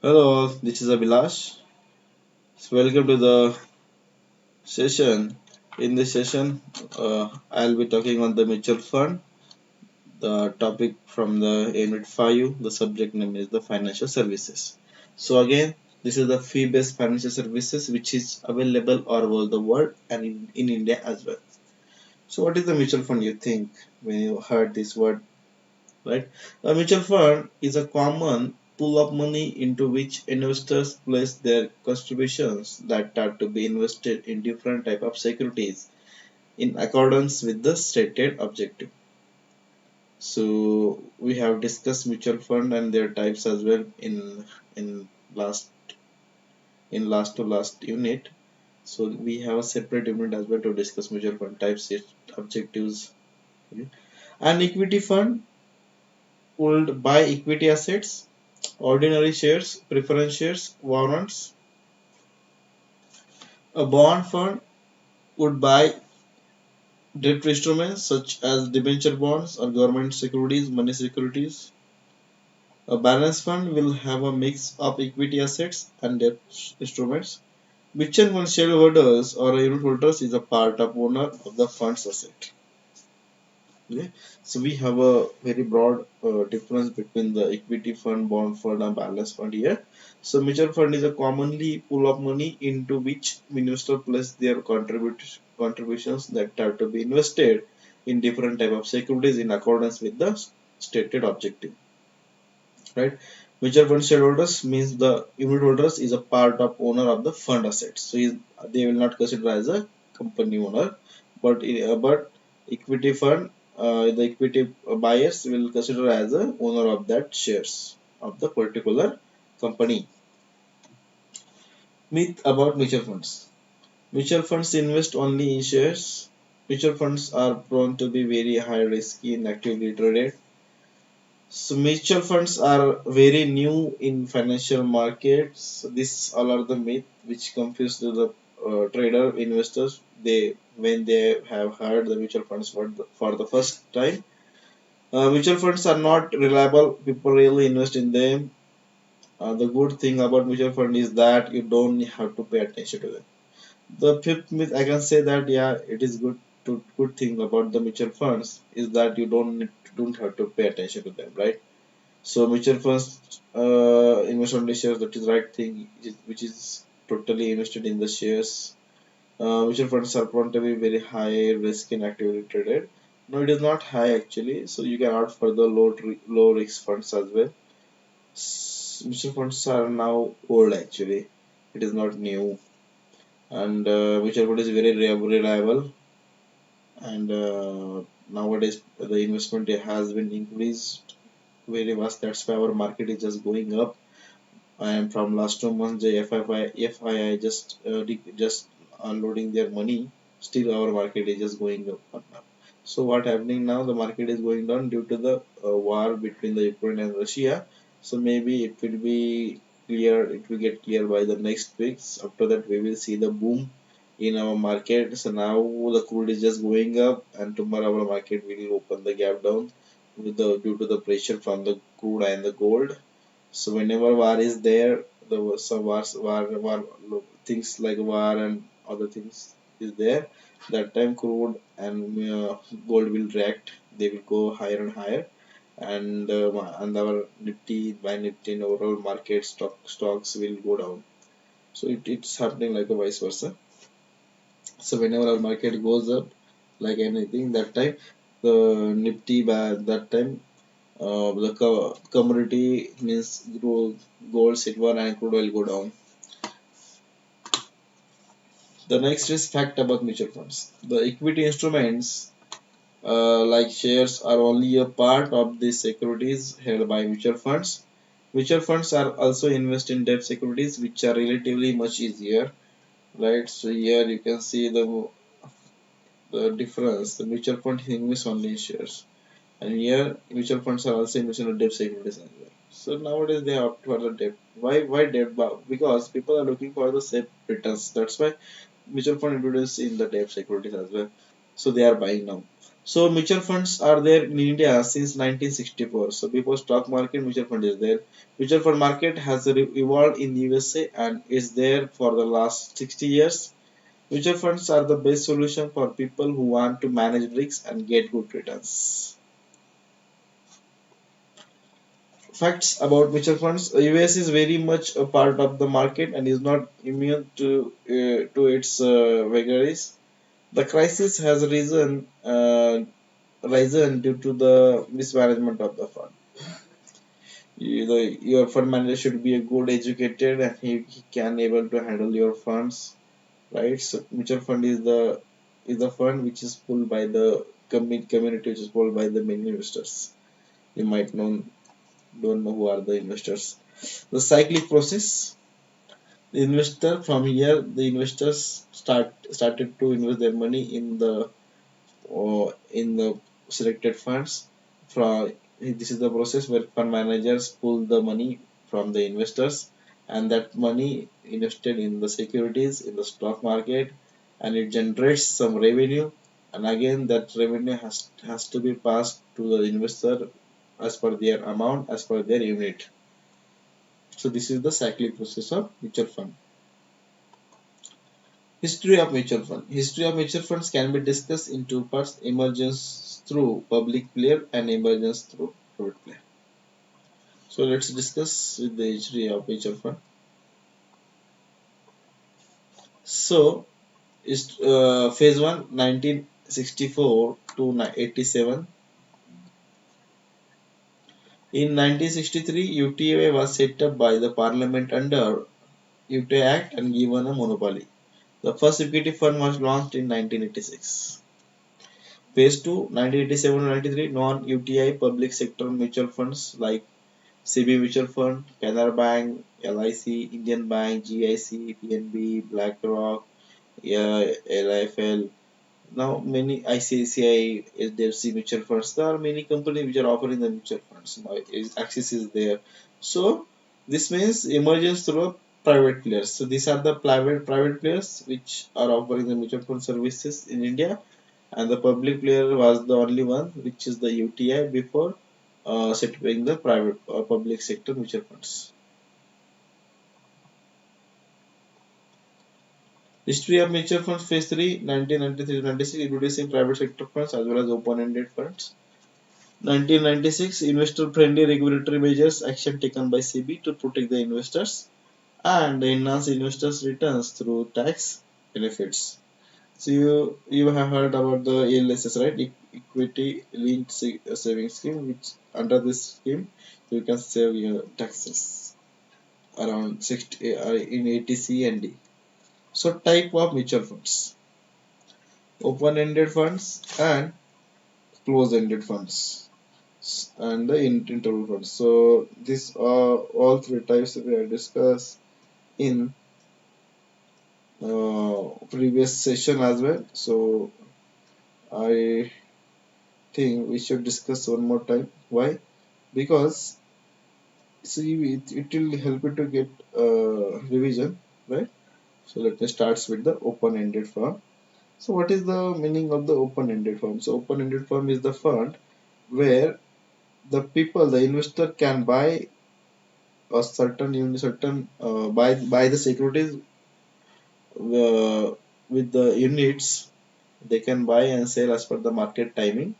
Hello, all. This is Abhilash. So welcome to the session. In this session, I'll be talking on the mutual fund. The topic from the Unit 5, the subject name is the financial services. So again, this is the fee-based financial services which is available all over the world and in India as well. So what is the mutual fund you think when you heard this word, right? A mutual fund is a common pool of money into which investors place their contributions that are to be invested in different type of securities in accordance with the stated objective. So we have discussed mutual fund and their types as well in last last to last unit. So we have a separate unit as well to discuss mutual fund types, its objectives. Okay. An equity fund would buy equity assets, ordinary shares, preference shares, warrants. A bond fund would buy debt instruments such as debenture bonds or government securities, money securities. A balance fund will have a mix of equity assets and debt instruments. Mutual fund shareholders or unit holders is a part of owner of the fund's asset. Okay. So we have a very broad difference between the equity fund, bond fund, and balance fund here. So mutual fund is a commonly pool of money into which investor place their contributions that are to be invested in different type of securities in accordance with the stated objective. Right? Mutual fund shareholders means the unit holders is a part of owner of the fund assets. So they will not consider as a company owner, but equity fund, the equity buyers will consider as a owner of that shares of the particular company. Myth about mutual funds. Mutual funds invest only in shares. Mutual funds are prone to be very high risky and actively traded. So mutual funds are very new in financial markets. These all are the myth which confuse the trader investors. They when they have heard the mutual funds for the first time. Mutual funds are not reliable. People really invest in them. The good thing about mutual fund is that you don't have to pay attention to them. The fifth myth I can say that yeah, it is good thing about the mutual funds is that you don't have to pay attention to them, right? So mutual funds invest only shares. That is right thing, which is totally invested in the shares. Mutual funds are prone to be very high risk and actively traded. No, it is not high actually. So you can opt for the low risk funds as well. Mutual funds are now old actually. It is not new, and mutual fund is very reliable. And nowadays the investment has been increased very much. That's why our market is just going up. And from last 2 months the FII just unloading their money. Still our market is just going up and up. So what happening now, the market is going down due to the war between the Ukraine and Russia. So maybe it will be clear, it will get clear by the next weeks. After that we will see the boom in our market. So now the crude is just going up, and tomorrow our market will open the gap down with the due to the pressure from the crude and the gold. So whenever war is there, the some war things like war and other things is there. That time crude and gold will react. They will go higher and higher, and our Nifty by Nifty and overall market stocks will go down. So it's happening like a vice versa. So whenever our market goes up, like anything, that time the Nifty by that time the commodity means gold, silver, and crude oil go down. The next is fact about mutual funds. The equity instruments like shares are only a part of the securities held by mutual funds. Mutual funds are also invest in debt securities, which are relatively much easier, right? So here you can see the difference. The mutual fund invests only in shares, and here mutual funds are also investing in debt securities as well. So nowadays they opt for the debt. Why debt? Because people are looking for the safe returns. That's why mutual fund introduced in the debt securities as well. So they are buying now. So mutual funds are there in India since 1964. So before stock market, mutual fund is there. Mutual fund market has evolved in USA and is there for the last 60 years. Mutual funds are the best solution for people who want to manage risks and get good returns. Facts about mutual funds: US is very much a part of the market and is not immune to its vagaries. The crisis has risen due to the mismanagement of the fund. Your fund manager should be a good educated and he can able to handle your funds, right? So mutual fund is the fund which is pulled by the community, which is pulled by the many investors. You might don't know who are the investors. The cyclic process. The investor from here, the investors started to invest their money in the selected funds. From this is the process where fund managers pull the money from the investors, and that money invested in the securities in the stock market, and it generates some revenue, and again that revenue has to be passed to the investor as per their amount, as per their unit. So this is the cyclic process of mutual fund. History of mutual fund. History of mutual funds can be discussed in two parts: emergence through public player and emergence through private player. So let's discuss with the history of mutual fund. So is phase one 1964 to 87. In 1963, UTA was set up by the Parliament under UTA Act and given a monopoly. The first equity fund was launched in 1986. Phase 2 1987-93 non-UTI public sector mutual funds like CB Mutual Fund, Canara Bank, LIC, Indian Bank, GIC, PNB, BlackRock, LIFL. Now many ICICI, HDFC mutual funds. There are many companies which are offering the mutual funds. Now Axis is there. So this means emergence through private players. So these are the private players which are offering the mutual fund services in India, and the public player was the only one, which is the UTI before setting the private public sector mutual funds. History of mutual funds phase 3 1993-96 introducing private sector funds as well as open-ended funds. 1996 investor friendly regulatory measures action taken by SEBI to protect the investors and enhance investors returns through tax benefits. So you have heard about the ELSS, right? Equity linked savings scheme, which under this scheme you can save your taxes around 60 in 80 C and D. So type of mutual funds: open-ended funds and closed-ended funds and the interval funds. So these are all three types we have discussed in previous session as well. So I think we should discuss one more time. Why? Because see it will help you to get revision, right? So let me start with the open-ended fund. So what is the meaning of the open-ended fund? So open-ended fund is the fund where the investor can buy a certain buy the securities with the units. They can buy and sell as per the market timing.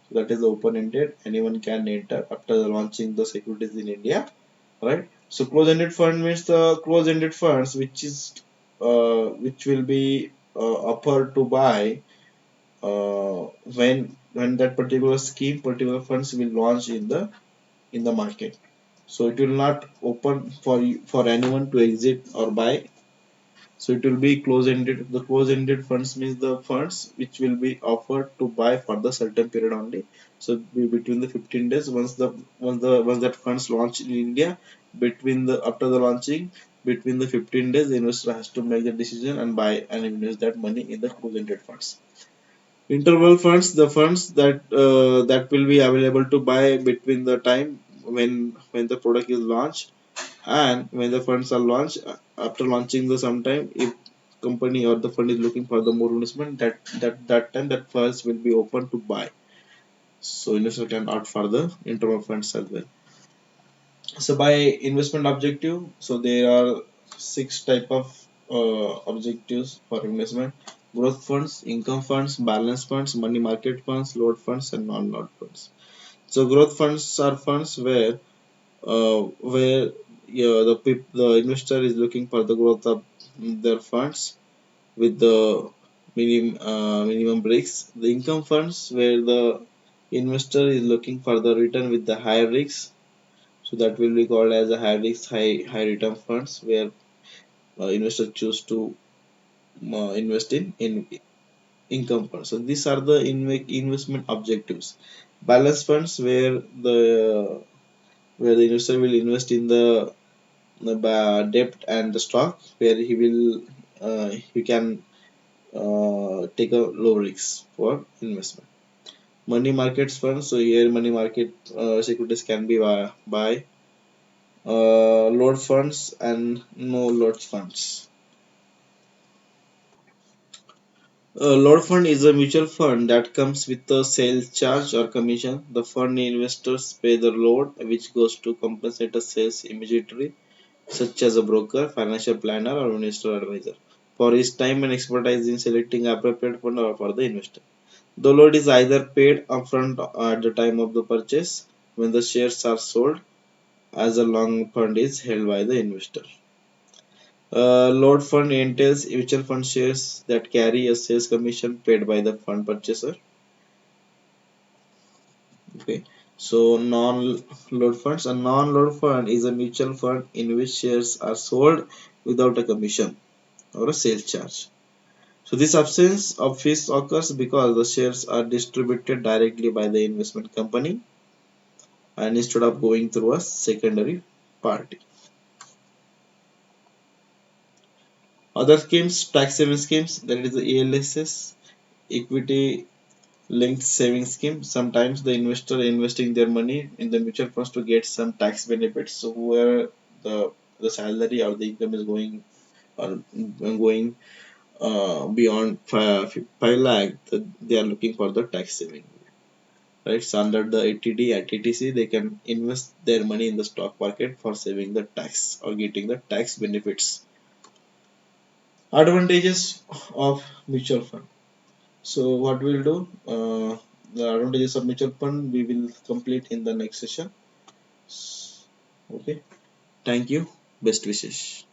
So that is open-ended. Anyone can enter after launching the securities in India, right? So close-ended fund means the close-ended funds, which will be offered to buy when that particular funds will launch in the market. So it will not open for anyone to exit or buy. So it will be close-ended. The close-ended funds means the funds which will be offered to buy for the certain period only. So between the 15 days, once that funds launch in India, between the after the launching, between the 15 days, the investor has to make the decision and buy and invest that money in the close-ended funds. Interval funds, the funds that will be available to buy between the time when the product is launched and when the funds are launched. After launching the sometime, if company or the fund is looking for the more investment, that time that funds will be open to buy. So investor can opt for the internal funds as well. So by investment objective, so there are six type of objectives for investment: growth funds, income funds, balance funds, money market funds, load funds, and non-load funds. So growth funds are funds where yeah, the investor is looking for the growth of their funds with the minimum risks. The income funds where the investor is looking for the return with the higher risks, so that will be called as a high risk, high return funds where investors choose to invest in income funds. So these are the investment objectives. Balance funds where the investor will invest in the debt and the stock where he can take a low risk for investment. Money markets funds. So here money market securities can be buy load funds and no load funds. A load fund is a mutual fund that comes with a sales charge or commission. The fund investors pay the load, which goes to compensate a sales immediately, such as a broker, financial planner, or investor advisor, for his time and expertise in selecting appropriate fund or for the investor. The load is either paid upfront at the time of the purchase when the shares are sold, as a long fund is held by the investor. Load fund entails mutual fund shares that carry a sales commission paid by the fund purchaser. Okay. So non-load funds. A non-load fund is a mutual fund in which shares are sold without a commission or a sales charge. So this absence of fees occurs because the shares are distributed directly by the investment company and instead of going through a secondary party. Other schemes, tax saving schemes, that is the ELSS, equity linked saving scheme. Sometimes the investor investing their money in the mutual funds to get some tax benefits. So where the salary or the income is going or going beyond 5 lakh, they are looking for the tax saving. Right? So under the ATD at TTC, they can invest their money in the stock market for saving the tax or getting the tax benefits. Advantages of mutual fund. So what we'll do, the advantages of mutual fund we will complete in the next session. Okay. Thank you. Best wishes.